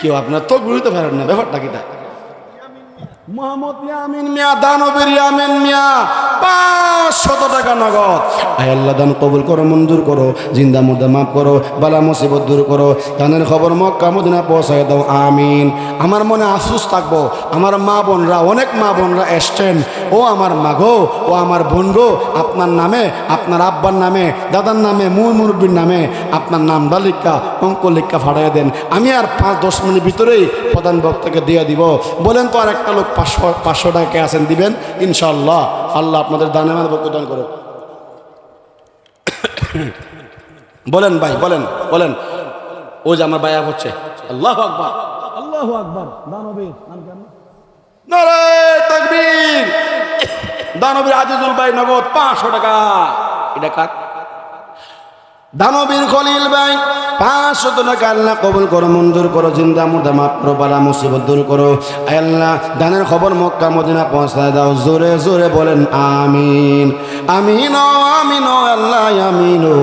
কেউ আপনার তো বুঝতে পারেন না ব্যাপারটা কিটা। মোহাম্মদ ইয়ামিন মিয়া, দানবীর ইয়ামিন মিয়া, 500 টাকা নগদ। আয় আল্লাহ দান কবুল করো, মঞ্জুর করো, জিন্দা মুর্দা মাফ করো, বালা মুসিবত দূর করো, দানের খবর মক্কা মদিনা পৌঁছায় দাও, আমিন। আমার মনে আফসোস থাকবো, আমার মা বোনরা, অনেক মা বোনরা এসছেন, ও আমার মা গো, ও আমার বোন গো, আপনার নামে, আপনার আব্বার নামে, দাদার নামে, মুরব্বীর নামে আপনার নাম লিখা, অঙ্ক লিখা ফাটাইয়া দেন। আমি আর 5-10 মিনিট ভিতরেই প্রধান বক্তাকে দিয়ে দিব। বলেন তো আর একটা লোক 500 টাকা আছেন, দিবেন ইনশাআল্লাহ। আল্লাহ আপনাদের দানে মানে বক্ত দান করো। বলেন ভাই, বলেন বলেন। ও যে আমার বায়া হচ্ছে, আল্লাহু আকবার, আল্লাহু আকবার। দানবীর নাম কেন? নারে তাকবীর। দানবীর আজিজুল ভাই নগদ 500 টাকা। এটা কার? দানবীর খলিল ভাই 500 টাকা। আল্লাহ কবুল করো, মঞ্জুর করো, জিন্দা মুর্দা মাফ করো, বালা মুসিবত দূর করো। আয় আল্লাহ দানের খবর মক্কা মদিনা পৌঁছায় দাও। জোরে জোরে বলেন আমিন, আমিন ও আমিন ও আল্লাহ আমিন ও।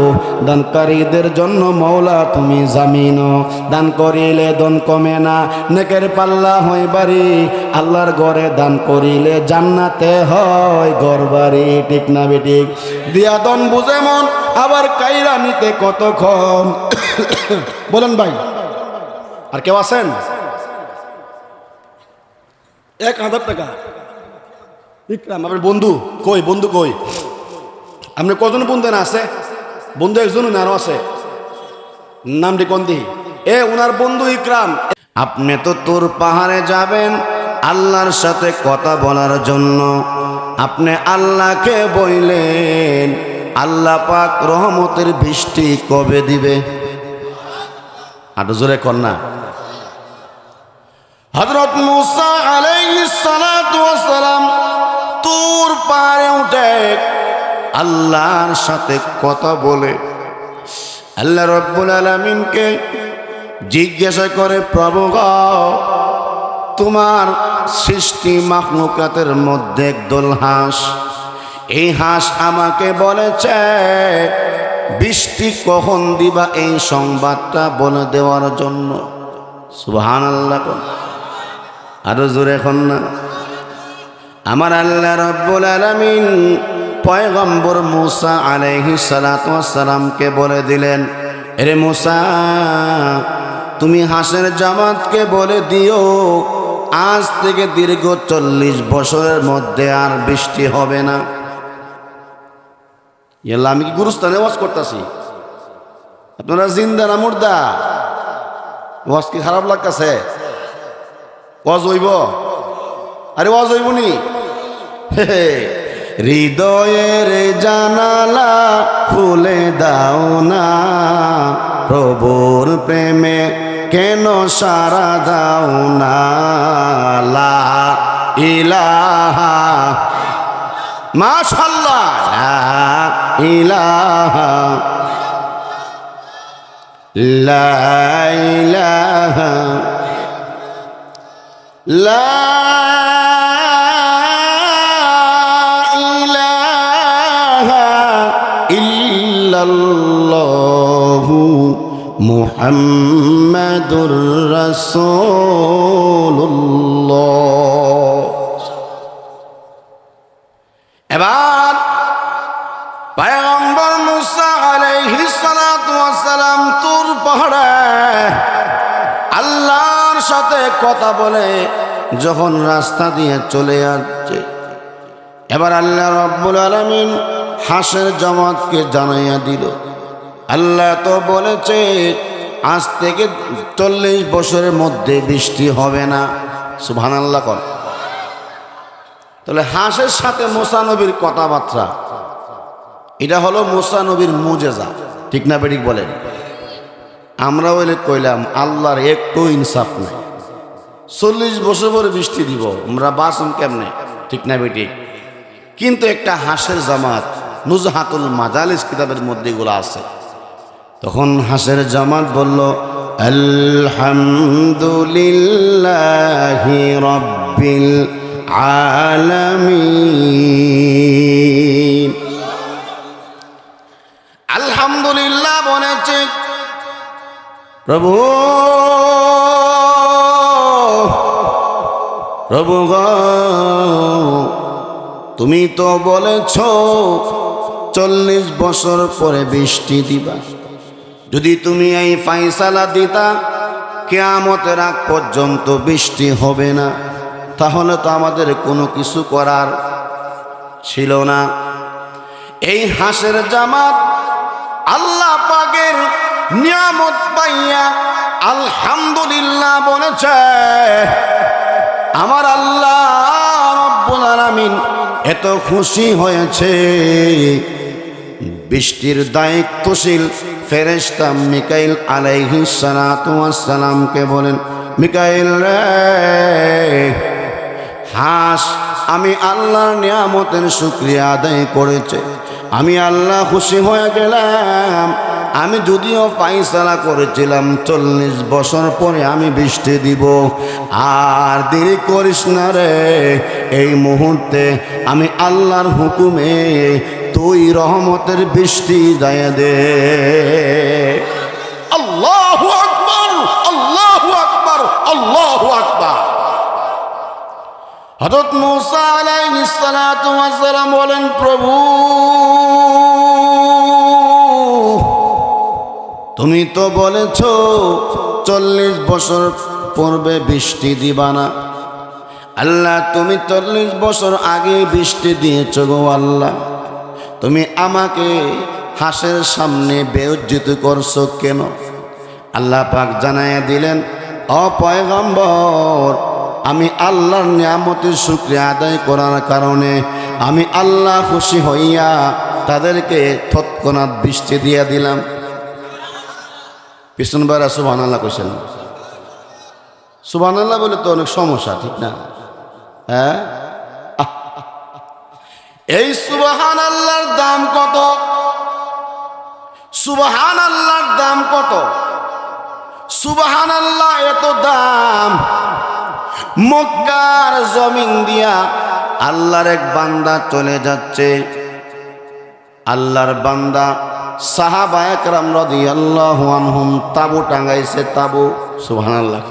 দানকারীদের জন্য মওলা তুমি জামিন ও। দান করিলে দন কমে না, নেকের পাল্লা হয় বাড়ি। আল্লাহর ঘরে দান করিলে জান্নাতে হয় ঘরবাড়ি। ঠিক না বেঠিক? দিয়া দন বুঝে মন, আবার কাইরা নিতে কতক্ষণ। বলেন ভাই, আর কেউ আছেন? 1000 টাকা। ইকরাম আপনার বন্ধু কই? বন্ধু কই? আপনি কজন বন্ধু না আছে? বন্ধু একজন না আরো আছে? নামটি কোন দি? ওনার বন্ধু ইকরাম। আপনি তো তোর পাহাড়ে যাবেন আল্লাহর সাথে কথা বলার জন্য। আপনি আল্লাহকে বললেন, আল্লাহ পাক রহমতের বৃষ্টি কবে দিবে? আরো জোরে কন্যা। হযরত মুসা আলাইহিস সালাতু ওয়াস সালাম তুর পাহাড়ে উঠে আল্লাহর সাথে কথা বলে আল্লাহ রাব্বুল আলামিনকে জিজ্ঞাসা করে, প্রভু গো, তোমার সৃষ্টি মাখলুকাতের মধ্যে একদল হাঁস, এই হাঁস আমাকে বলেছে বৃষ্টি কখন দিবা, এই সংবাদটা বলে দেওয়ার জন্য। সুবহানাল্লাহ। আরো জোরে এখন না। আমার আল্লাহ রাব্বুল আলামিন পয়গম্বর মুসা আলাইহিস সালাতু ওয়াস সালামকে বলে দিলেন, এরে মুসা, তুমি হাঁসের জামাতকে বলে দিও আজ থেকে দীর্ঘ 40 বছরের মধ্যে আর বৃষ্টি হবে না। আমি কি গুরুস্থানে ওয়াজ করতেছি? আপনারা জিন্দা না মুর্দা? ওয়াজ কি খারাপ লাগতেছে? ওয়াজ হইব? আরে ওয়াজ হইব নি? হৃদয়ের জানালা খুলে দাও না, প্রভুর প্রেমে কেন সারা দাও না। লা ইলাহা মাশাআল্লাহ, লা ইলাহা, লা ইলাহা, লা ইলাহা ইল্লাল্লাহু মুহাম্মাদুর রাসূলুল্লাহ। এবার পয়গম্বর মুসা আলাইহিস সালাতু ওয়াস সালাম তুর পাহাড়ে আল্লাহর সাথে কথা বলে যখন রাস্তা দিয়ে চলে আসছে, এবার আল্লাহ রাব্বুল আলামিন হাঁসের জামাতকে জানাইয়া দিল, আল্লাহ তো বলেছে আজ থেকে 40 বছরের মধ্যে বৃষ্টি হবে না। সুবহানাল্লাহ কর। তাহলে হাঁসের সাথে মুসা নবীর কথাবার্তা, এটা হলো মুসা নবীর মুজেজা। ঠিক না বেঠিক বলেন? আমরা বলে কইলাম আল্লাহর একটু ইনসাফ নাই, 40 বছর পরে বৃষ্টি দিব, আমরা বাঁচুন কেমনে? ঠিক না বেঠিক? কিন্তু একটা হাঁসের জামাত, নুজহাতুল মাজালিস কিতাবের মধ্যে এগুলো আছে। তখন হাঁসের জামাত বলল, আলহামদুলিল্লাহি রাব্বিল আলামিন। আলহামদুলিল্লাহ বলেছে প্রভু প্রভু গো, তুমি তো বলেছ 40 বছর পরে বৃষ্টি দিবা। যদি তুমি এই ফায়সালা দিতা কিয়ামতের আগ পর্যন্ত বৃষ্টি হবে না, তাহলে তো আমাদের কোনো কিছু করার ছিল না। এই হাসের জামাত আল্লাহ পাকের নিয়ামত পাইয়া আলহামদুলিল্লাহ বলেছে। আমার আল্লাহ রব্বুল আলামিন এত খুশি হয়েছে, বৃষ্টির দায়িত্বশীল ফেরেশতা মিকাইল আলাইহিস সালাতু ওয়াস সালামকে বলেন, মিকাইল রে, হাস আমি আল্লাহর নিয়ামতের শুকরিয়া আদায় করেছে, আমি আল্লাহ খুশি হয়ে গেলাম। আমি যদিও ফায়সালা করেছিলাম 40 বছর পরে আমি বৃষ্টি দিব, আর দেরি করিস না রে, এই মুহূর্তে আমি আল্লাহর হুকুমে তুই রহমতের বৃষ্টি দায়া দে। আল্লাহু আকবার, আল্লাহু আকবার, আল্লাহু আকবার। হযরত মূসা আলাইহিস সালাতু ওয়াস সালাম বলেন, প্রভু তুমি তো বলেছ 40 বছর পূর্বে বৃষ্টি দিবা না। আল্লাহ তুমি 40 বছর আগে বৃষ্টি দিয়েছ গো আল্লাহ, তুমি আমাকে হাসের সামনে বেইজ্জত করছো কেন? আল্লাহ পাক জানাইয়া দিলেন, ও পয়গম্বর, আমি আল্লাহর নিয়ামতের শুকরিয়া আদায় করার কারণে আমি আল্লাহ খুশি হইয়া তাদেরকে তৎক্ষণাৎ বৃষ্টি দিয়া দিলাম। পিছনবারা সুবহানাল্লাহ কইছেন। সুবহানাল্লাহ বলে তো অনেক সমস্যা, ঠিক না? হ্যাঁ, এই সুবহানাল্লাহর দাম কত? সুবহানাল্লাহর দাম কত? সুবহানাল্লাহ এত দাম। মক্কার জমিন দিয়া আল্লাহর এক বান্দা চলে যাচ্ছে। আল্লাহর বান্দা সাহাবায়ে কেরাম রাদিয়াল্লাহু আনহুম তাবু টাঙ্গাইছে, তাবু। সুবহানাল্লাহ।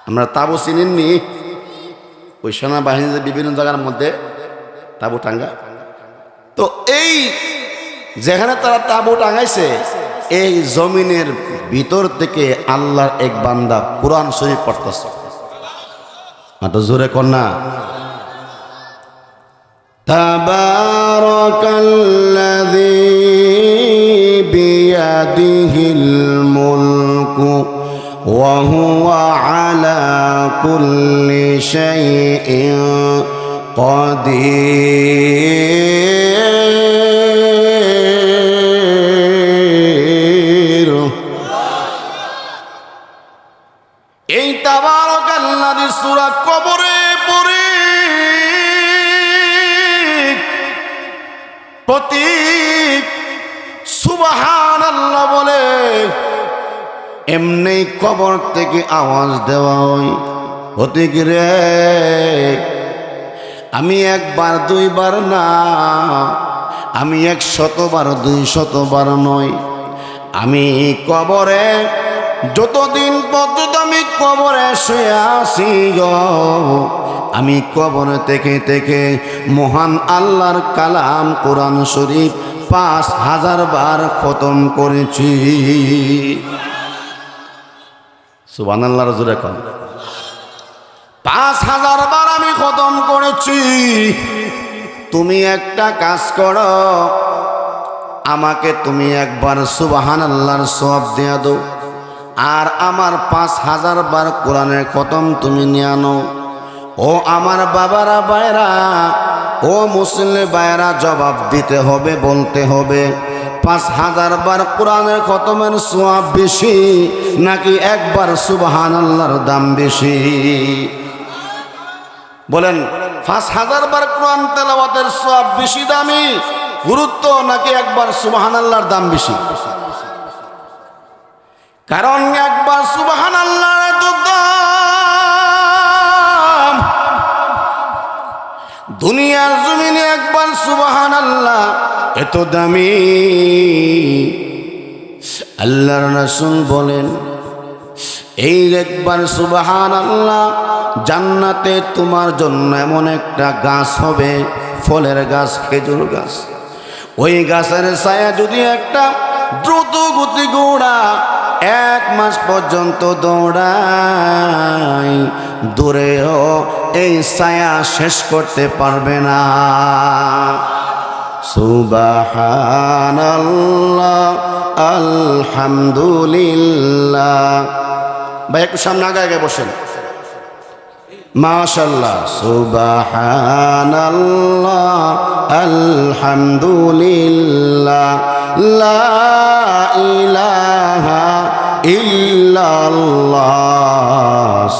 আমরা তাবু চিনেননি? ওই সেনাবাহিনীর বিভিন্ন জায়গার মধ্যে তাবু টাঙ্গা। তো এই যেখানে তারা তাবু টাঙ্গাইছে, এই জমিনের ভিতর থেকে আল্লাহর এক বান্দা কুরআন শরীফ পড়তেছে। তো জোরে কন্যা, তাবারাকাল্লাযী বিয়াদিহিল মুলকু ওয়া হুয়া আলা কুল্লি শাইইন কাদির। এই তাবারাকাল্লাযী সূরা কবরে পড়ে প্রতীক সুবহানাল্লাহ বলে এমনি কবর থেকে আওয়াজ দেওয়া হয়, প্রতীক রে, আমি একবার দুইবার না, আমি 100 বার 200 বার নয়, আমি কবরে যতদিন পর্যন্ত আমি কবরে শুয়ে আছি গো, আমি কবরে থেকে থেকে মহান আল্লাহর কালাম কোরআন শরীফ 5000 বার খতম করেছি। সুবহানাল্লাহ। রাজুরে কন 5000 বার আমি খতম করেছি। তুমি একটা কাজ করো, আমাকে তুমি একবার সুবহানাল্লাহর সওয়াব দিয়ে দাও, আর আমার 5000 বার কোরআনের খতম তুমি নিয়ে আনো। ও আমার বাবারা, ভাইরা, ও মুসলিম ভাইরা, জবাব দিতে হবে, বলতে হবে 5000 বার কোরআনের খতমের সওয়াব বেশি নাকি একবার সুবহানাল্লাহর দাম বেশি? বলেন, 5000 বার কোরআন তেলাওয়াতের সওয়াব বেশি দামি গুরুত্ব নাকি একবার সুবহানাল্লাহর দাম বেশি? কারণ একবার সুবহানাল্লাহর এত দাম, দুনিয়ার জমিনে একবার সুবহানাল্লাহ এত দামি। আল্লাহর রাসূল বলেন, এই একবার সুবহানাল্লাহ, জান্নাতে তোমার জন্য এমন একটা গাছ হবে, ফলের গাছ, খেজুর গাছ। ওই গাছের ছায়া যদি একটা দ্রুত গতি ঘোড়া 1 মাস পর্যন্ত দৌড়ায়, দূরেও এই ছায়া শেষ করতে পারবে না। সুবহানাল্লাহ, আলহামদুলিল্লাহ। ভাই একটু সামনে আগে আগে বসেন। মাশাআল্লাহ। সুবহানাল্লাহ, আলহামদুলিল্লাহ, লা ইলাহা ইল্লাল্লাহ,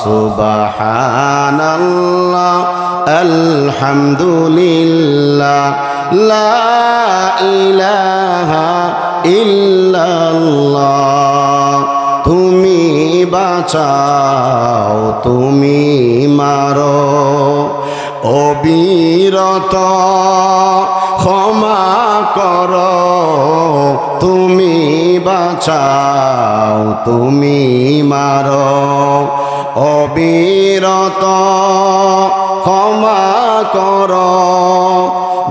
সুবহানাল্লাহ, আলহামদুলিল্লাহ, লা ইলাহা ইল্লাল্লাহ। তুমি বাঁচাও, তুমি মারো, অবিরত ক্ষমা করো। তুমি বাঁচাও, তুমি মারো, অবিরত ক্ষমা করো।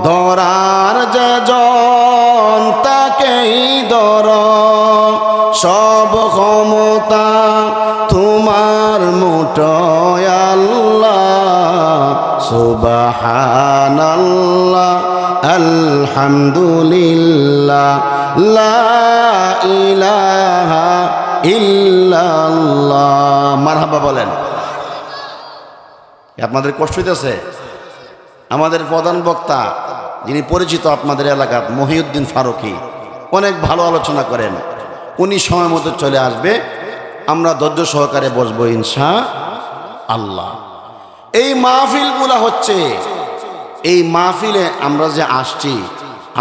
ধরার যে জন তাকেই ধর, সব ক্ষমতা তোমার মুঠোয় আল্লাহ। সুবহানাল্লাহ, আলহামদুলিল্লাহ, লা ইলাহা ইল্লাল্লাহ। মারহাবা বলেন। আপনাদের কষ্ট হইতেছে? আমাদের প্রধান বক্তা যিনি পরিচিত আপনাদের এলাকার, মহিউদ্দিন ফারুকী, অনেক ভালো আলোচনা করেন। উনি সময় মতো চলে আসবে, আমরা ধৈর্য সহকারে বসবো ইনশাআল্লাহ। এই মাহফিলগুলা হচ্ছে, এই মাহফিলে আমরা যে আসছি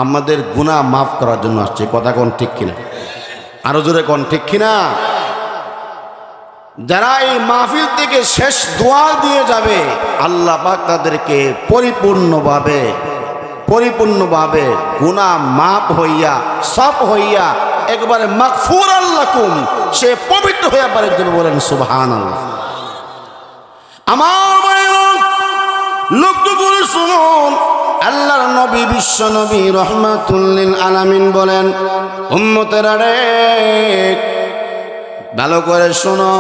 আমাদের গুনাহ মাফ করার জন্য আসছি। কথা কোন ঠিক কিনা? আরো জোরে কোন ঠিক কিনা? যারা এই মাহফিল থেকে শেষ দোয়া দিয়ে যাবে, আল্লাহ পাক তাদেরকে পরিপূর্ণভাবে গুনাহ মাফ হইয়া, সাফ হইয়া, একবারে মাগফুরাল লাকুম, সে পবিত্র হইয়া পারে। বলেন সুবহানাল্লাহ। আমার লক্ষ্য করে শুনুন, আল্লাহর নবী, বিশ্ব নবী রহমাতুল লিল আলামিন বলেন, উম্মতেরা রে ভালো করে শোনো।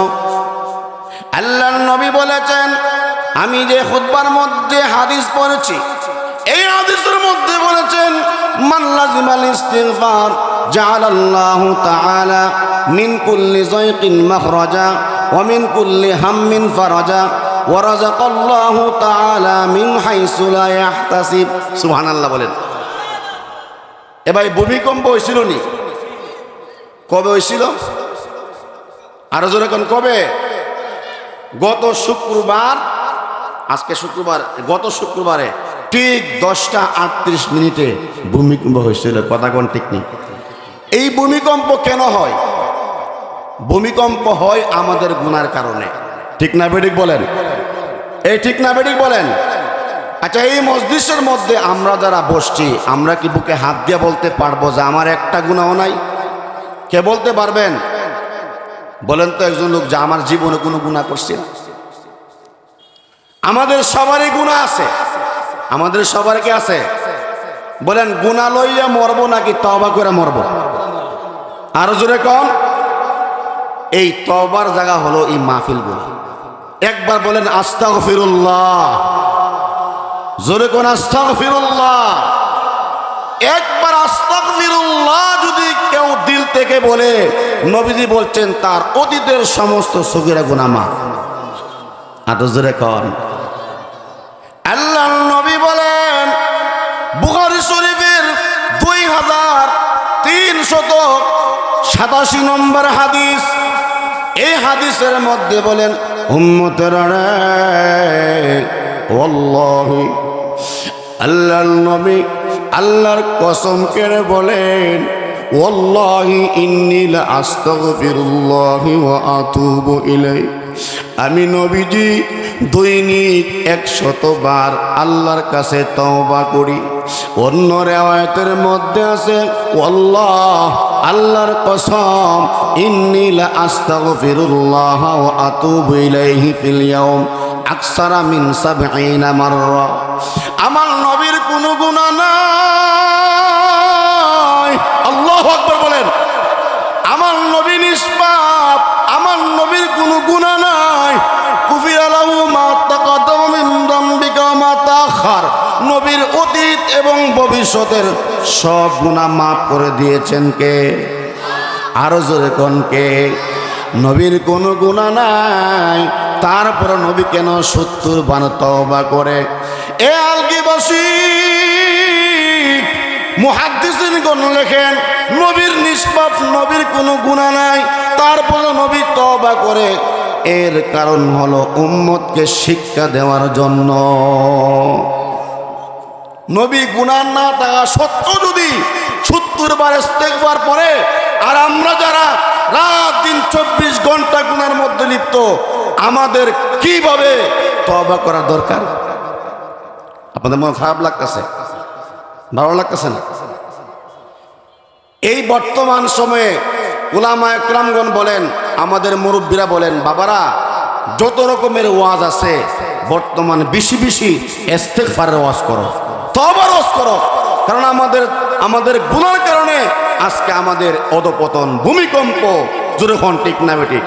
আল্লাহর নবী বলেছেন, আমি যে খুতবার মধ্যে হাদিস পড়েছি, এই হাদিসের মধ্যে বলেছেন, মান লাজিমাল ইস্তিগফার জাআলাল্লাহু তাআলা মিন কুল্লি যায়কিন মাখরাজা ওয়া মিন কুল্লি হাম্মিন ফারাজা ওয়া রাযাকাল্লাহু তাআলা মিন হাইসু লা ইয়াহতাসিব। সুবহানাল্লাহ বলেন। এ ভাই, ভূমিকম্প হয়েছিল নি? কবে হয়েছিল? আরো জোরে কোন কবে? গত শুক্রবার, আজকে শুক্রবার, গত শুক্রবারে ঠিক 10টা 38 মিনিটে ভূমিকম্প হয়েছিল। কথা কোন ঠিক নেই? এই ভূমিকম্প কেন হয়? ভূমিকম্প হয় আমাদের গুনার কারণে। ঠিক না বেঠিক বলেন? এই ঠিক না বেঠিক বলেন? আচ্ছা, এই মজলিসের মধ্যে আমরা যারা বসছি, আমরা কি বুকে হাত দিয়ে বলতে পারবো যে আমার একটা গুনাহও নাই? কে বলতে পারবেন? বলেন তো একজন লোক যে আমার জীবনে কোনো গুনাহ করছি না। আমাদের সবারই গুনাহ আছে। আমাদের সবার কি আছে? বলেন, গুনাহ লইয়া মরবো নাকি তওবা করে মরবো? আরো জোরে কোন। এই তওবার জায়গা হলো এই মাহফিলগুলো। একবার বলেন আস্তাগফিরুল্লাহ। জোরে কোন আস্তাগফিরুল্লাহ। একবার আস্তাগফিরুল্লাহ যদি কেউ দিল থেকে বলে, নবীজি বলছেন তার অতীতের সমস্ত সগীরা গুনাহ মাফ। আরো জোরে কোন। আল্লাহর নবী বলেন, বুখারী শরীফের 2387 নম্বর হাদিস, এই হাদিসের মধ্যে বলেন, উম্মতেরা রে, ওয়াল্লাহি, আল্লাহর নবী আল্লাহর কসম করে বলেন, ওয়াল্লাহি ইন্নী লা আস্তাগফিরুল্লাহি ওয়া আতুবু ইলাইহি, আমি নবীজি দৈনিক 100 বার আল্লাহর কাছে তওবা করি। অন্য রিওয়ায়াতের মধ্যে আছে, আল্লাহ আল্লাহর কসম, ইন্নী লা আস্তাগফিরুল্লাহ ওয়া আতুবু ইলাইহি ফিল ইয়াউম আকসারা মিন ৭০ মাররা। আমার নবীর কোনো গুনাহ নাই। আল্লাহু আকবার বলেন। আমার নবী নিষ্পাপ, আমার নবীর কোনো গুনাহ নাই। কুফিরা লাহু মা তাকাদ্দামা মিন যামবিকা ওয়া মা তাআখার। নবীর অতীত এবং ভবিষ্যতের সব গুনাহ মাফ করে দিয়েছেন কে? আরো জোরে কোন কে? নবীর কোনো গুনাহ নাই, তারপর নবী কেন ৭০ বার তওবা করে? এ আলগিবাসী মুহাদ্দিসিনগণ লেখেন, নবীর নিষ্পাপ, নবীর কোনো গুনাহ নাই, তারপর নবী তওবা করে। এর কারণ হলো উম্মতকে শিক্ষা দেওয়ার জন্য। নবী গুনাহ না থাকা সত্ত্বেও যদি ৭০ বার ইস্তেগফার পড়ে, আর আমরা যারা রাত দিন ২৪ ঘন্টা গুনার মধ্যে লিপ্ত, আমাদের কিভাবে তওবা করা দরকার? আপনাদের মনে খারাপ লাগতেছে? ভালো লাগতেছে না? এই বর্তমান সময়ে উলামা একরামগণ বলেন, আমাদের মুরব্বীরা বলেন, বাবারা যত রকমের ওয়াজ আছে বর্তমানে বেশি বেশি ইস্তেগফারের ওয়াজ করো, তওবার ওয়াজ করো। কারণ আমাদের গুনার কারণে আজকে আমাদের অধপতন, ভূমিকম্প। জোরে কোন ঠিক না বেঠিক?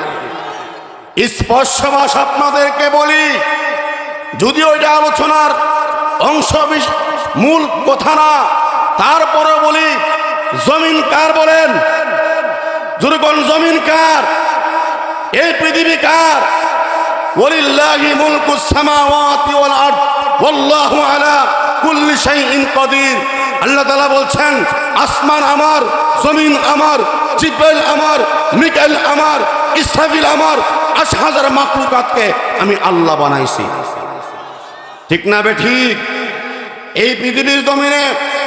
স্পষ্ট ভাষা আপনাদেরকে বলি, যদিও এটা আলোচনার অংশ, মূল কথা না, তারপরে বলি, জমিন কার বলেন? জোরে কোন জমিন কার? এই পৃথিবী কার? ওয়ালিল্লাহি মুলকুস সামাওয়াতি ওয়াল আরদ ওয়াল্লাহু আলা কুল্লি শাইইন কাদির। আল্লাহ তাআলা বলছেন, আসমান আমার, জমিন আমার, জিব্রাইল আমার, মিকাইল আমার, ইসরাফিল আমার, ৮০,০০০ মাখলুকাতকে আমি আল্লাহ বানাইছি। ঠিক না বেঠিক? এই পৃথিবীর জমিনে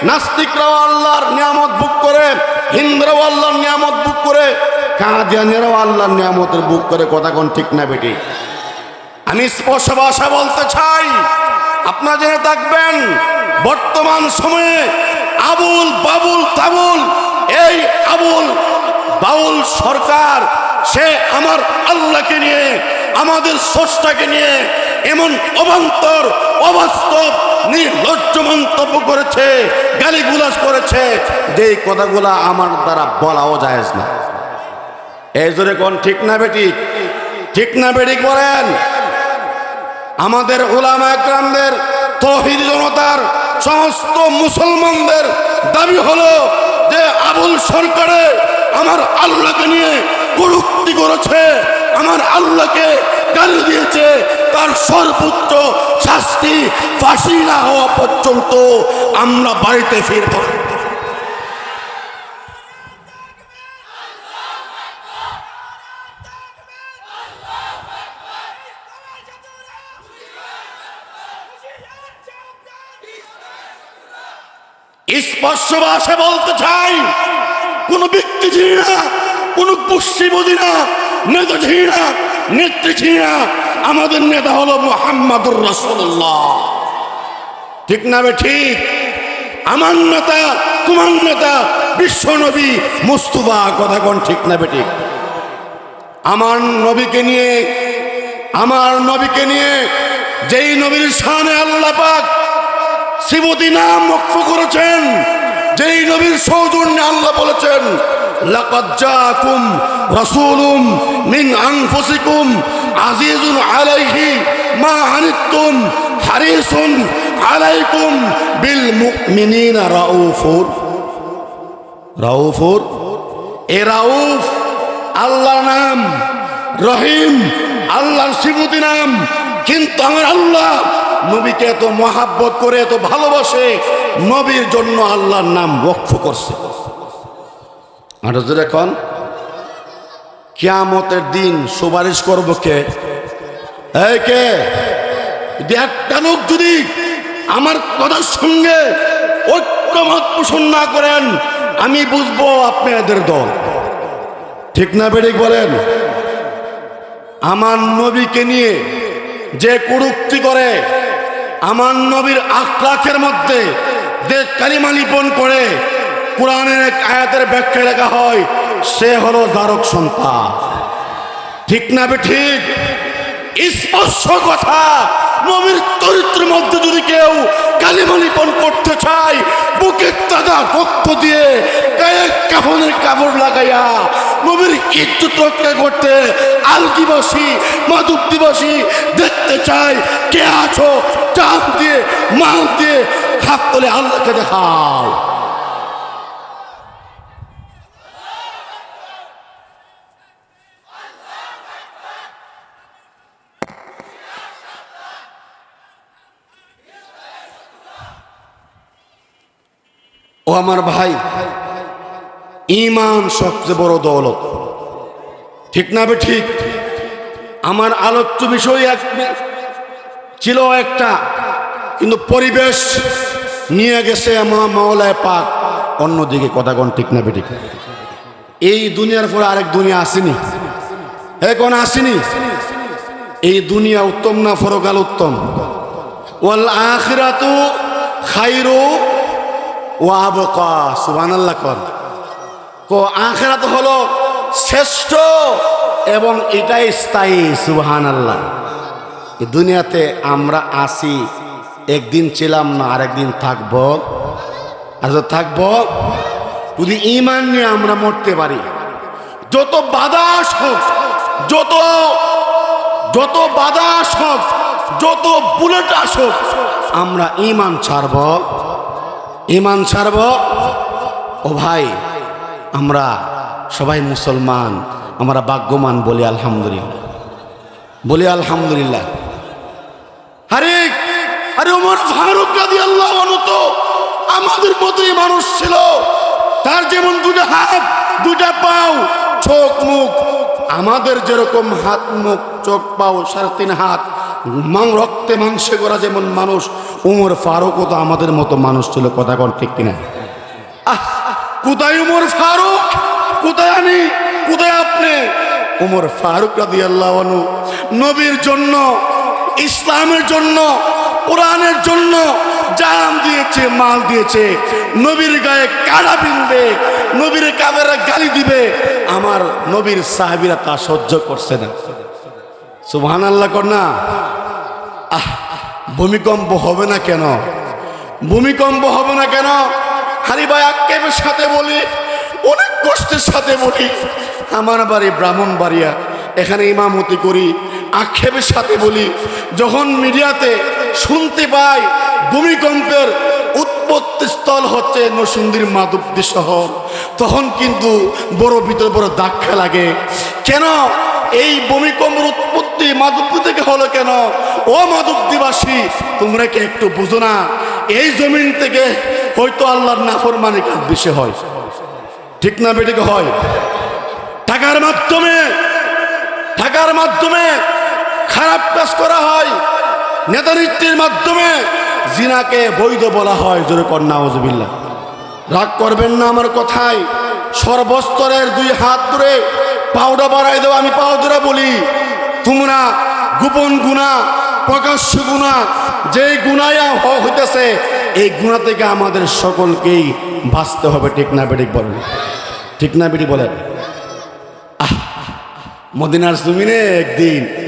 নাস্তিকরাও আল্লাহর নিয়ামত ভোগ করে, হিন্দুরাও আল্লাহর নিয়ামত ভোগ করে, কাদিয়ানীরাও আল্লাহর নিয়ামতের ভোগ করে। কথা কোন ঠিক না বেঠিক? আমি স্পষ্ট ভাষা বলতে চাই, আপনারা জেনে থাকবেন, বর্তমান সময়ে আবুল বাবুল তাবুল, এই আবুল বাউল সরকার, সে আমার আল্লাহকে নিয়ে, আমাদের স্রষ্টাকে নিয়ে এমন অবান্তর, অবাস্তব, নির্লজ্জ মন্তব্য করেছে, গালিগুলাজ করেছে, যে কথাগুলা আমার দ্বারা বলাও জায়েজ না। এই জোরে কোন ঠিক না বেঠিক? ঠিক না বেঠিক বলেন? আমাদের উলামা একরামদের, তৌহিদি জনতার, সমস্ত মুসলমানদের দাবি হলো যে আবুল সরকারে আমার আল্লাহকে নিয়ে কটূক্তি করেছে, আমার আল্লাহকে গালি দিয়েছে, তার সর্বোচ্চ শাস্তি ফাঁসি না হওয়া পর্যন্ত আমরা বাড়িতে ফিরব। স্পষ্ট ভাষা বলতে চাই, কোন ব্যক্তি ছিনি না, কোন গোষ্ঠী বুঝি না, নেতা ছিনি না, নেত্রী ছিনি না। আমাদের নেতা হলো মুহাম্মাদুর রাসূলুল্লাহ। ঠিক না ঠিক? আমার নেতা, তোমার নেতা বিশ্ব নবী মুস্তাফা। কথা কোন ঠিক না ঠিক? আমার নবীকে নিয়ে যেই নবীর শানে আল্লাহ পাক সিবতী নাম ওয়াকফ করেছেন, যেই নবীর সৌজন্যে আল্লাহ বলেছেন, লাকাদ জাআকুম রাসূলুম মিন আনফুসিকুম আজিজুন আলাইহি মা আনিতুম হারিসুন আলাইকুম বিল মুমিনিনা রাউফুর। রাউফুর, এ রাউফ আল্লাহর নাম, রহিম আল্লাহর সিবতী নাম। কিন্তু আমার আল্লাহ নবীকে এত মহাব্বত করে, এত ভালোবাসে, নবীর জন্য আল্লাহর নাম ওয়াকফ করছে। আর এখন কিয়ামতের দিন সুপারিশ করবো কে? এই কে? একটা লোক যদি আমার কথার সঙ্গে ঐক্যমত পোষণ না করেন, আমি বুঝবো আপনি এদের দল। ঠিক না বেঠিক বলেন? আমার নবীকে নিয়ে যে কটূক্তি করে, আমার নবীর আখলাকের মধ্যে যে কালিমা লিপন করে, কোরআনের এক আয়াতের ব্যাখ্যা লেখা হয়, সে হলো জারক সন্তান। ঠিক না ঠিক? স্পষ্ট কথা। নবীর চরিত্রের মধ্যে যদি কেউ কালিমা লিপন করতে চায়, বুকের তাজা রক্ত দিয়ে গায়ে কাফনের কাপড় লাগাইয়া নবীর ইজ্জত রক্ষা করতে আলগিবাসী মাধবদিবাসী দেখতে চায়, কে আছো? চাঁদ দিয়ে মাল দিয়ে হাত তোলে, আল্লাহকে দেখাও। ও আমার ভাই, ঈমান সবচেয়ে বড় দৌলত। ঠিক না ঠিক? আমার আলোচ্য বিষয় ছিল একটা, কিন্তু পরিবেশ নিয়ে গেছে আমার মাওলায় পাক অন্যদিকে। কথা কোন ঠিক না ঠিক? এই দুনিয়ার পরে আরেক দুনিয়া আসেনি, কোন আসেনি? এই দুনিয়া উত্তম না পরকাল উত্তম? ওয়াল আখিরাতু খায়রু ওয়া আবকা। সুবহানাল্লাহ কর। আখিরাত হলো শ্রেষ্ঠ এবং এটাই স্থায়ী। সুবহানাল্লাহ। এই দুনিয়াতে আমরা আসি, একদিন ছিলাম না, আরেকদিন থাকবো। আর থাকবো যদি ঈমান নিয়ে আমরা মরতে পারি, যত বাধা হোক, যত বাধা হোক, যত বুলেট আসুক, আমরা ঈমান ছাড়ব, ঈমান ছাড়ব। ও ভাই, আমরা সবাই মুসলমান, আমরা ভাগ্যবান, বলি আলহামদুলিল্লাহ, বলি আলহামদুলিল্লাহ। আরে আরে ওমর ফারুক রাদিয়াল্লাহু আনহু তো আমাদের মতোই মানুষ ছিল। তার যেমন দুটো হাত, দুটা পাও, চোখ মুখ, আমাদের যেরকম হাত মুখ চোখ পাও, 3.5 হাত, রক্তে মাংসে করা যেমন মানুষ, ওমর ফারুকও তো আমাদের মতো মানুষ ছিল। কথা কোন ঠিক কিনা? কোথায় ওমর ফারুক? কোথায় আমি? কোথায় আপনি? ওমর ফারুক রাদিয়াল্লাহু আনহু নবীর জন্য, ইসলামের জন্য, কোরআনের জন্য জান দিয়েছে, মাল দিয়েছে। নবীর গায়ে কাড়া বিনবে, নবীর কাবেরা গালি দিবে, আমার নবীর সাহাবীরা তা সহ্য করছে না। সুবহানাল্লাহ কর না। ভূমিকম্প হবে না কেন? ভূমিকম্প হবে না কেন? হারি ভাই, আক্ষেপের সাথে বলি, অনেক কষ্টের সাথে বলি, আমার বাড়ি ব্রাহ্মণবাড়িয়া, এখানে ইমামতি করি, আক্ষেপের সাথে বলি, যখন মিডিয়াতে শুনতে পাই ভূমিকম্পের উৎপত্তি স্থল হচ্ছে নরসিংদীর মাধবদী শহর, তখন কিন্তু বড় ভিতরে বড় ধাক্কা লাগে। কেন এই ভূমিকম্পের উৎপত্তি মাধবদী থেকে হলো কেন? ও মাধবদীবাসী, তোমরা কি একটু বুঝো না? এই জমিন থেকে হয়তো আল্লাহর নাফরমানি কাজ বেশি হয়। ঠিক না বেঠিক হয়? টাকার মাধ্যমে খারাপ কাজ করা হয়, নেতানেত্রীর মাধ্যমে জিনাকে বৈধ বলা হয়। জোরে কর নাউজুবিল্লাহ। রাগ করবেন না আমার কথায়। সর্বস্তরের 2 হাত ধরে পাউডা বাড়াই দেওয়া, আমি পাও ধরে বলি, তোমরা গোপন গুনাহ, প্রকাশ্য গুনাহ, যেই গুনায়া হইতেছে, এই গুনাহ থেকে আমাদের সকলকেই বাঁচতে হবে। ঠিক না বেঠিক বলেন? ঠিক না বেঠিক বলেন? মদিনার জমিনে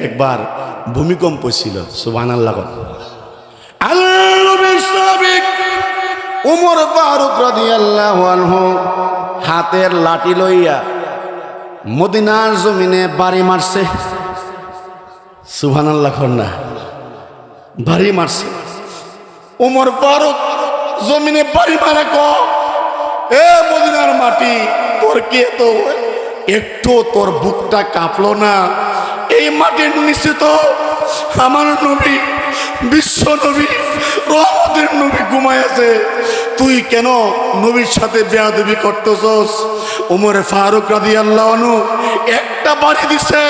একবার ভূমিকম্প ছিল। সুবহানাল্লাহ। ওমর ফারুক রাদিয়াল্লাহু আনহু হাতের লাঠি লইয়া মদিনার জমিনে বাড়ি মারছে। সুবহানাল্লাহ না? বাড়ি মারছে। ওমর ফারুক জমিনে বাড়ি মারা এ মদিনার মাটি, তোর কে তো একটু তোর বুকটা কাঁপলো না? এই মাটির নিচে তো আমার নবী, বিশ্ব নবী, রহমতের নবী ঘুমায় আছে, তুই কেন নবীর সাথে বেয়াদবি করতেছস? ওমর ফারুক রাদিয়াল্লাহু আনহু একটা বাড়ি দিছে,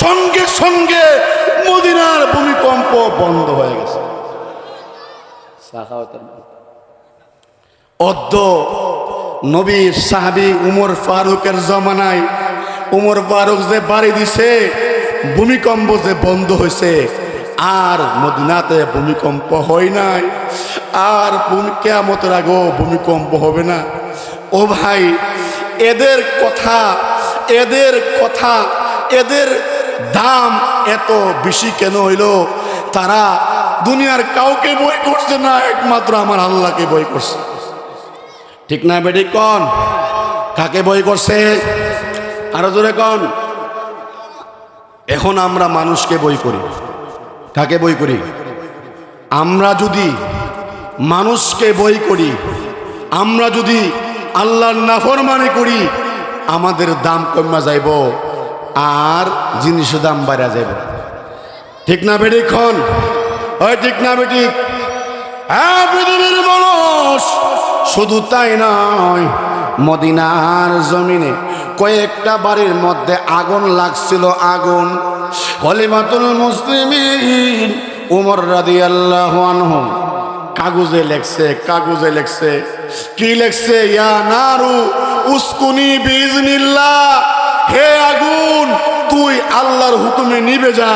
সঙ্গে সঙ্গে মদিনার ভূমিকম্প বন্ধ হয়ে গেছে। অদ্য নবীর সাহাবী উমর ফারুকের জমানায় উমর ফারুক যে বাড়ি দিছে, ভূমিকম্প যে বন্ধ হয়েছে, আর মদিনাতে ভূমিকম্প হয় নাই, আর কিয়ামতের আগেও ভূমিকম্প হবে না। ও ভাই, এদের কথা, এদের দাম এত বেশি কেন হইল? তারা দুনিয়ার কাউকে বই করছে না, একমাত্র আমার আল্লাহকে বই করছে। ঠিক না বেটি কন? কাকে বই করছে? আরো জোরে কন। এখন আমরা মানুষকে বই করি। কাকে বই করি? আমরা যদি মানুষকে বই করি, আমরা যদি আল্লাহর নাফরমানি করি, আমাদের দাম কমা যাইব আর জিনিসের দাম বাড়া যাইব। ঠিক না বেটি খন? ওই ঠিক না বেটি? হ্যাঁ, পৃথিবীর মানুষ শুধু তাই নয়, মদিনার জমিনে কয়েকটা বাড়ির মধ্যে আগুন লাগছিল। আগুন। খলিফাতুল মুসলিমিন উমর রাদিয়াল্লাহু আনহু কাগজে লেখছে, কি লেখছে? ইয়া নারু উসকুনি বিইজনিল্লাহ, হে আগুন তুই আল্লাহর হুকুমে নিভে যা।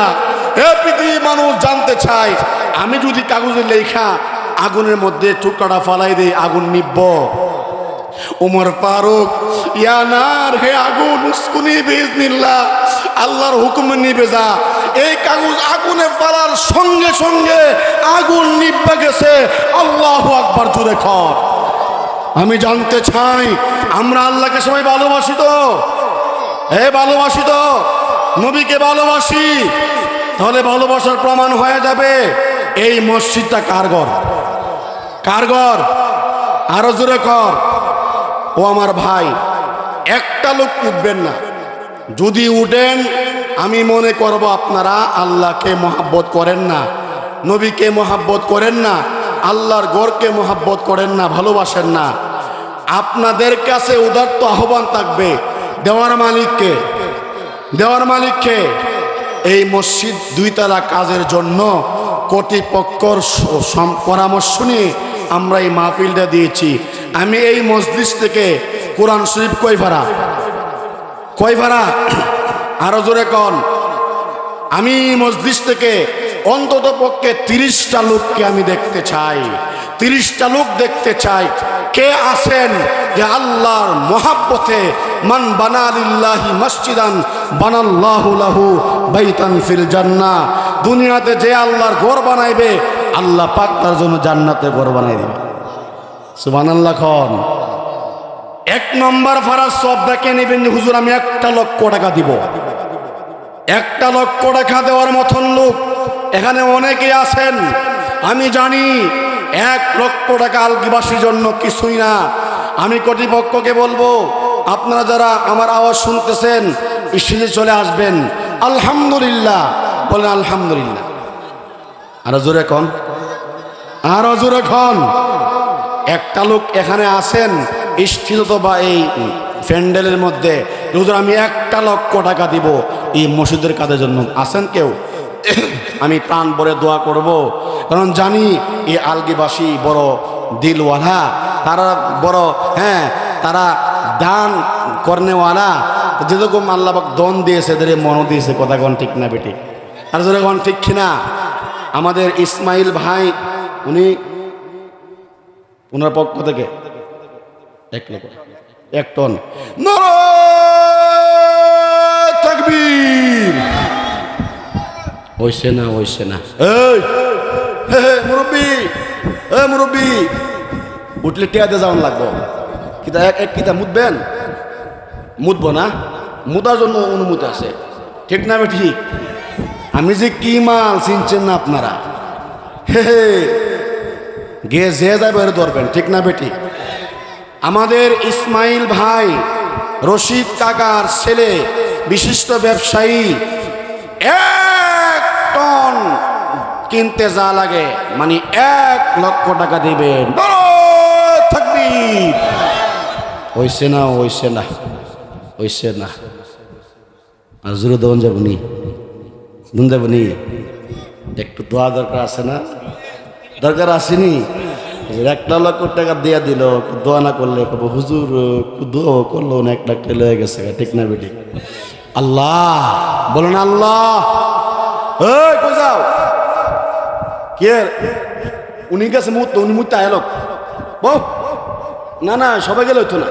হে পৃথিবীর মানুষ জানতে চায়, আমি যদি কাগজে লেখা আগুনের মধ্যে টুকরাটা ফালাই দেই, আগুন নিভব? উমর ফারুক, ইয়া নার, হে আগুন উসকুনি বিইজনিল্লাহ, আল্লাহর হুকুমে নিভে যা। এই কাগজ আগুনে ফালার সঙ্গে সঙ্গে আগুন নিভে গেছে। আল্লাহু আকবার, জোরে কর। আমি জানতে চাই, আমরা আল্লাহকে সবাই ভালোবাসি তো? ভালোবাসি তো? নবীকে ভালোবাসি? তাহলে ভালোবাসার প্রমাণ হয়ে যাবে এই মসজিদটা কার ঘর? কার ঘর? আরো জোরে কর। ও আমার ভাই, একটা লোক উঠবেন না। যদি উঠেন, আমি মনে করব আপনারা আল্লাহকে মহাব্বত করেন না, নবীকে মহাব্বত করেন না, আল্লাহর ঘরকে মহাব্বত করেন না, ভালোবাসেন না। আপনাদের কাছে উদাত্ত আহ্বান থাকবে, দেওয়ার মালিককে এই মসজিদ দুইতলা কাজের জন্য কর্তৃপক্ষর পরামর্শ নিয়ে আমরা এই মাহফিলটা দিয়েছি। আমি এই মসজিদ থেকে কোরআন শরীফ কয় ভাড়া? আরো জোরে কন। আমি মসজিদ থেকে অন্তত পক্ষে 30টা লোককে আমি দেখতে চাই, 30টা লোক দেখতে চাই। কে আছেন যে আল্লাহর মহাব্বতে মান বানা লিল্লাহি মসজিদান বানাল্লাহু লাহু বাইতান ফিল জান্নাহ, দুনিয়াতে যে আল্লাহর ঘর বানাইবে, আল্লাহ পাক তার জন্য জান্নাতে ঘর বানাই দিবে। সুবহানাল্লাহ খন। 1 নম্বর ফরজ সব দেখে নেবেন যে হুজুর আমি 1 লক্ষ টাকা দিব। 1 লক্ষ টাকা দেওয়ার মতন লোক এখানে অনেকে আছেন। আমি জানি 1 লক্ষ টাকা আলগীবাসীর জন্য কিছুই না। আমি কর্তৃপক্ষকে বলবো, আপনারা যারা আমার আওয়াজ শুনতেছেন স্টেজে চলে আসবেন। আলহামদুলিল্লাহ বলেন, আলহামদুলিল্লাহ। আরো জোরে কন, আরো জোরে কন। 1টা লোক এখানে আছেন স্থিত বা এই প্যান্ডেলের মধ্যে, হুজুর আমি 1 লক্ষ টাকা দিব এই মসজিদের কাজের জন্য, আছেন কেউ? আমি প্রাণ ভরে দোয়া করব, কারণ জানি এই আলগীবাসী বড় দিলওয়ালা, তারা বড়, তারা দান করনেওয়ালা। যেরকম আল্লাহ পাক দন দিয়েছে, এদের মনও দিয়েছে। কথা কন ঠিক না বেটি? আর জোরে কন ঠিক কিনা? আমাদের ইসমাইল ভাই, উনার পক্ষ থেকে 1 টন। নারায়ে তাকবীর। হইছে না? এই মুরব্বী, উঠলে টিয়াতে যাওয়ান লাগবো। কিতা মুদবেন? মুদবো না? মুদার জন্য অনুমতি আছে। ঠিক না বেটি? আমি যে কি মাল চিনছেন না আপনারা? গে যে যাবে ধরবেন। ঠিক না বেটি? আমাদের ইসমাইল ভাই, রশিদ কাকার ছেলে, বিশিষ্ট ব্যবসায়ী, 1 টন কিনতে যা লাগে, মানে 1 লক্ষ টাকা দিবেন। তাকবীর। হইছে না? আর জোরে দেওয়ান যাবনি, একটু দোয়া দরকার আছে না? দরকার আসেনি? 1 লক্ষ টাকা দিয়া দিল, দোয়া না করলে হুজুর দোয়া করলো না, 1 লাখ টাকা লয়ে গেছে। ঠিক না বেটি? আল্লাহ বলো না, আল্লাহ। কই যাও? কে উনি গেছে? উনি মুহূর্তে আয়লক না, সবাই গেলে হইতো না।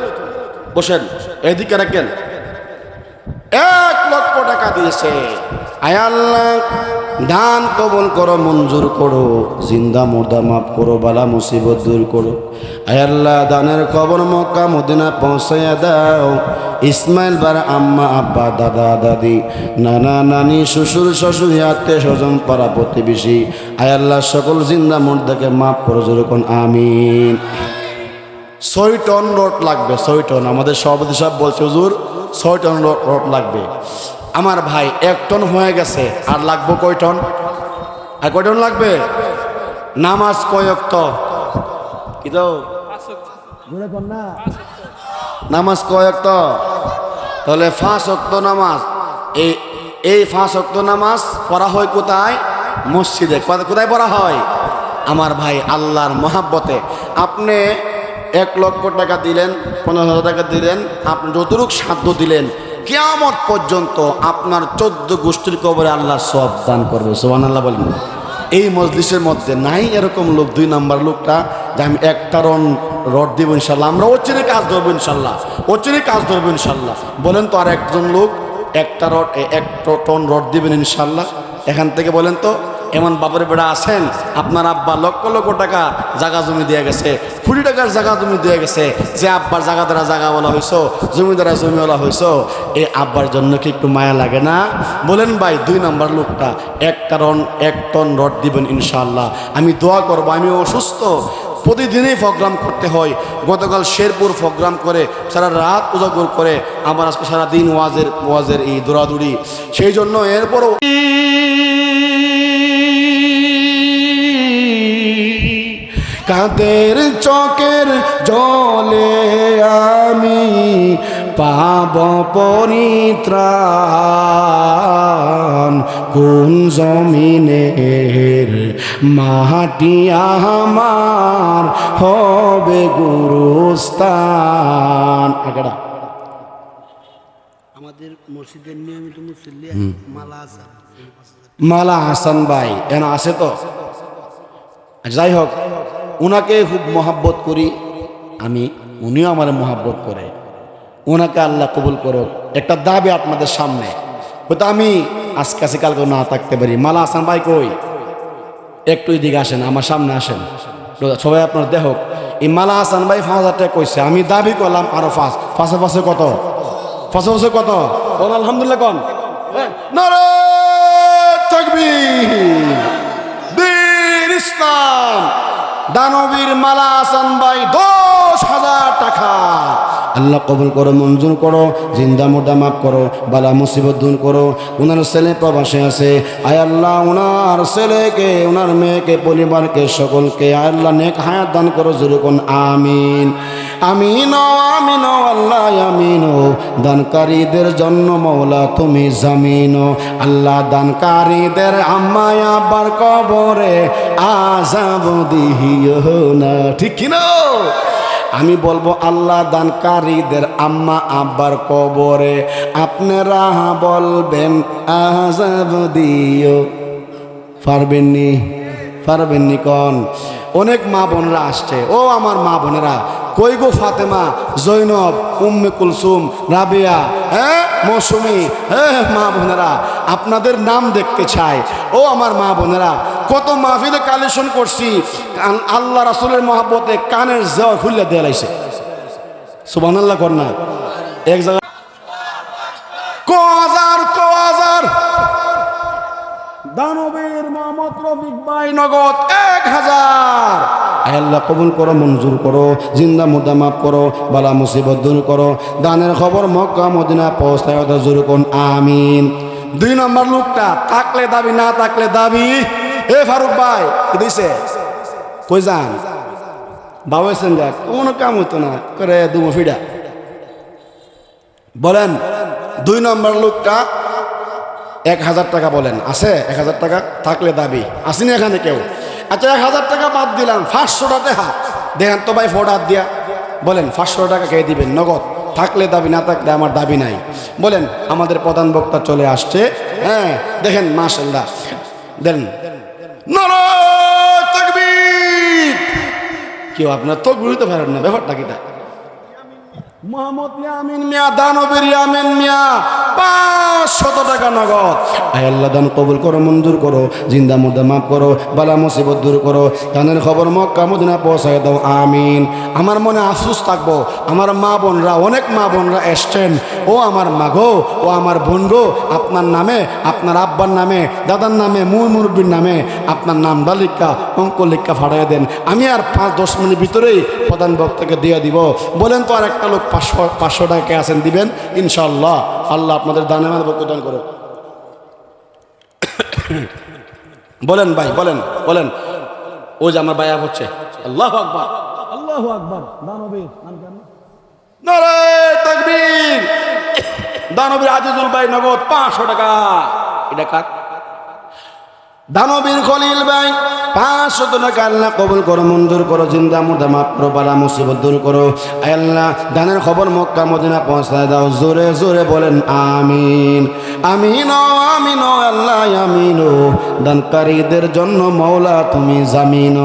বসেন, এদিকে রাখেন। 1 লক্ষ টাকা দিয়েছে। আয় আল্লাহ, দান কবুল করো, মঞ্জুর করো, জিন্দা মুর্দা মাফ করো, বালা মুসিবত দূর করো। আয় আল্লাহ, দানের খবর মক্কা মদিনা পৌঁছাইয়া দাও। ইসমাইল বার আম্মা আব্বা দাদা দাদি নানা নানি শ্বশুর শাশুড়ি আত্মীয় স্বজন পাড়া প্রতিবেশী আয় আল্লাহ সকল জিন্দা মুর্দাকে মাফ করো, যেরকম আমিন। 6 টন রড লাগবে, 6 টন। আমাদের সভাপতি সাহেব বলছে হুজুর 6 টন রড লাগবে। আমার ভাই 1 টন হয়ে গেছে, আর লাগবে কয় টন? আর কয় টন লাগবে? নামাজ কয় ওয়াক্ত? কি তো নামাজ কয় ওয়াক্ত? তাহলে 5 ওয়াক্ত নামাজ। এই 5 ওয়াক্ত নামাজ পড়া হয় কোথায়? মসজিদে। কোথায় পড়া হয়? আমার ভাই, আল্লাহর মহাব্বতে আপনি 1 লক্ষ টাকা দিলেন, 15,000 টাকা দিলেন, আপনি যতটুক সাধ্য দিলেন, কিয়ামত পর্যন্ত আপনার 14 গোষ্ঠীর কবরে আল্লাহ সওয়াব দান করবে। সুবহানাল্লাহ বলেন। এই মজলিসের মধ্যে নাই এরকম লোক, 2 নাম্বার লোকটা, যে আমি 1 টন রড দিব ইনশাল্লাহ, আমরা ওর কাজ ধরবো ইনশাল্লাহ, ওর কাজ ধরবো ইনশাল্লাহ। বলেন তো আর একজন লোক 1 টন রড দিবেন ইনশাল্লাহ? এখান থেকে বলেন তো, এমন বাপের বেড়া আছেন আপনার আব্বা লক্ষ লক্ষ টাকা জাগা জমি দিয়ে গেছে, কোটি টাকার জাগা জমি দিয়ে গেছে, যে আব্বার জাগা দ্বারা জাগাওয়ালা হয়েছো, জমি দ্বারা জমিওয়ালা হয়েছো, এই আব্বার জন্য কি একটু মায়া লাগে না? বলেন ভাই, 2 নাম্বার লোকটা 1 টন রড দিবেন ইনশাআল্লাহ। আমি দোয়া করবো, আমি অসুস্থ, প্রতিদিনই প্রোগ্রাম করতে হয়। গতকাল শেরপুর প্রোগ্রাম করে সারা রাত উজাগর করে, আমার আজকে সারাদিন ওয়াজের এই দৌড়াদৌড়ি, সেই জন্য এরপরও কাদের চোখের জলে আমি পাব পরিত্রাণ, কোন জমিনের মাটি আমার হবে গুরুস্থান। আমাদের মসজিদের নিয়মিত মুসল্লি মালা হাসান ভাই এন আছে তো? যাই হোক, উনাকে খুব মহাব্বত করি আমি, উনিও আমার মহাব্বত করে। ওনাকে আল্লাহ কবুল করো। একটা দাবি আপনাদের সামনে, হয়তো আমি আজকে কাছে কালকে না থাকতে পারি। মালা হাসান ভাই কই? একটু এদিকে আসেন, আমার সামনে আসেন সবাই, আপনার দেহ। এই মালা হাসান ভাই 5,000 টাকা কইছে, আমি দাবি করলাম আরো 5 পাশে কত? 5 কত? আলহামদুলিল্লাহ কন। নারে তাকবীর, দ্বীন ইসলাম। দানবীর মালা হাসান ভাই 10,000 টাকা। আল্লাহ কবুল করো, মঞ্জুর করো, জিন্দা মুর্দা মাফ করো, বালা মুসিবত দূর করো। ওনার ছেলে প্রবাসে আছে, আয় আল্লাহ ওনার ছেলেকে, ওনার মেয়েকে, পরিবারকে, সকলকে আয় আল্লাহ নেক হায়াত দান করো, যেরকম আমিন আমিন আমিন আল্লাহ আমিন। দানকারীদের জন্য মওলা তুমি জামিন। আল্লাহ দানকারীদের আম্মা আব্বার কবরে আযাব দিও না, ঠিক কিনা? আমি বলবো আল্লাহ দানকারীদের আম্মা আব্বার কবরে আপনারা বলবেন আযাব দিও। পারবেননি কন? অনেক মা বোনেরা আসছে, ও আমার মা বোনেরা, কই গো ফাতেমা, জৈনব, উম্মে কুলসুম, রাবিয়া, মৌসুমী, মা বোনেরা আপনাদের নাম দেখতে চাই। ও আমার মা বোনেরা, কত মাহফিলে কালেকশন করছি, আল্লাহ রাসূলের মহব্বতে কানের জোর খুলে দিয়ে লাইছে। সুবহানাল্লাহ কর না? এক জায়গা কোয়াজার দানবীর মোহাম্মদ রফিক ভাই নগদ 1,000। আল্লাহ কবুল করো, মঞ্জুর করো, জিন্দা মুর্দা মাফ করো, বালা মুসিবত দূর করো। দানের খবর মক্কা মদিনা পৌঁছায় ওদের জোরকন আমিন। 2 নম্বর লোকটা থাকলে দাবি, না থাকলে দাবি। এ ফারুক ভাই দিছে কই যান? বাবুয়েছেন যাক, কোনো কাম হইতো না করে দুমো ফিডা। বলেন 2 নম্বর লোকটা 1,000 টাকা বলেন, আছে? 1,000 টাকা থাকলে দাবি আসেনি এখানে কেউ? আচ্ছা 1,000 টাকা বাদ দিলাম, 500 টাকা দেখেন তো ভাই, ফোট হাত দিয়া বলেন 500 টাকা কে দিবেন নগদ? থাকলে দাবি, না থাকলে আমার দাবি নাই। বলেন, আমাদের প্রধান বক্তা চলে আসছে। হ্যাঁ দেখেন, মাশাআল্লাহ দেন। নারায়ে তাকবীর। কেউ আপনার তো বুঝতে পারেন না ব্যাপারটা কিটা? মোহাম্মদ ইয়ামিন মিয়া, দানবীর ইয়ামিন মিয়া, 500 টাকা নগদ। আয় আল্লাহ, দান কবুল করো, মঞ্জুর করো, জিন্দা মুর্দা মাফ করো, বালা মুসিবত দূর করো, দানের খবর মক্কা মদিনা পৌঁছায় দাও, আমিন। আমার মনে আফসোস থাকবো, আমার মা বোনরা, অনেক মা বোনরা এসছেন, ও আমার মা গো, ও আমার বোন গো, আপনার নামে, আপনার আব্বার নামে, দাদার নামে, মুরব্বীর নামে আপনার নাম লিখা, অঙ্ক লিখা ফাটাই দেন। আমি আর 5-10 মিনিট ভিতরেই প্রধান বক্তাকে দিয়ে দিব। বলেন তো আর একটা লোক 500 টাকা আছেন, দিবেন ইনশাআল্লাহ। আল্লাহ আপনাদের দানে মানে বরকত দান করুন। বলেন ভাই, বলেন বলেন। ওই যে আমার বায়া হচ্ছে, আল্লাহু আকবার, আল্লাহু আকবার। দানবীর নাম কেন? নারায়ে তাকবীর। দানবীর আজিজুল ভাই নগদ 500 টাকা। এটা কার? দানবীর খলিল ভাই 500 টাকা। আল্লাহ কবুল করো, মঞ্জুর করো, জিন্দা মুর্দা মাফ করো, বালা মুসিবত দূর করো। আয় আল্লাহ, দানের খবর মক্কা মদিনা পৌঁছায় দাও। জোরে জোরে বলেন আমিন, আমিন, আমিন, আল্লাহ আমিন। দানকারীদের জন্য মওলা তুমি জামিন।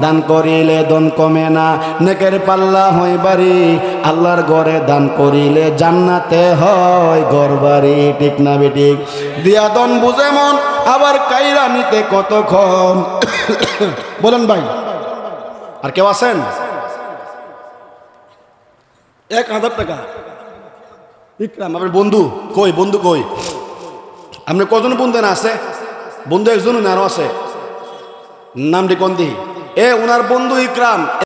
দান করিলে দন কমে না, নেকের পাল্লা হয় বাড়ি। আল্লাহর ঘরে দান করিলে জান্নাতে হয় ঘরবাড়ি। ঠিক না বেঠিক? দিয়া দন বুঝে মন, আবার কাইরা নিতে কতক্ষণ। বলেন ভাই, আর কেউ আছেন? 1000 টাকা। ইকরাম আপনার বন্ধু কই? বন্ধু কই? আপনার কজন বন্ধু না আছে? বন্ধু একজন, আরো আছে, নামটি কোন দি? ওনার বন্ধু ইকরাম।